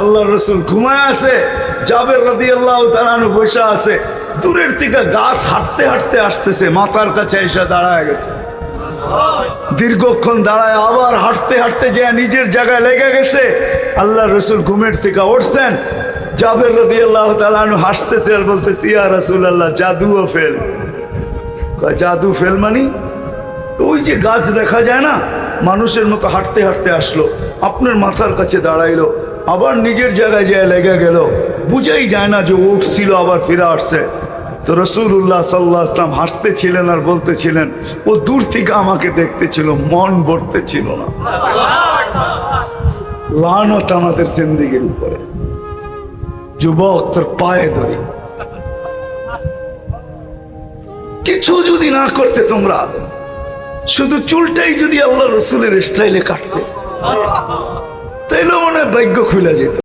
আল্লাহ রসুল ঘুমায় আছে, জাবের রাদিয়াল্লাহু তাআলা আনহু বসে আছে। দূরের থেকে গাছ হাঁটতে হাঁটতে আসতেছে, মাথার কাছে এসে দাঁড়ায় গেছে। দীর্ঘক্ষণ দাঁড়ায় আবার হাঁটতে হাঁটতে যে নিজের জায়গায় লেগে গেছে। আল্লাহ রসুল ঘুমের থেকে উঠছেন। জাবের রাদিয়াল্লাহু তাআলা আনহু হাসতেছে আর বলতেছে, ইয়া রাসূলুল্লাহ, জাদুও ফেল। জাদু ফেল মানে ওই যে গাছ দেখা যায় না, মানুষের মতো হাঁটতে হাঁটতে আসলো, আপনার মাথার কাছে দাঁড়াইলো, আবার নিজের জায়গায় যায় লেগে গেল, বুঝাই যায় না যে উঠছিল আবার ফিরে আসছে। তো রাসূলুল্লাহ সাল্লাল্লাহু আলাইহি ওয়াসাল্লাম হাসতেছিলেন আর বলতেছিলেন, ও দূর থেকে আমাকে দেখতেছিল, মন ভরতেছিল না। লানত আমাদের জিন্দেগির উপরে। যুবক, তোর পায়ে ধরি, কিছু যদি না করতে তোমরা, শুধু চুলটাই যদি আল্লাহ রসুলের স্টাইলে কাটতে, তাইলে মনে হয় ভাগ্য খুলে যেত।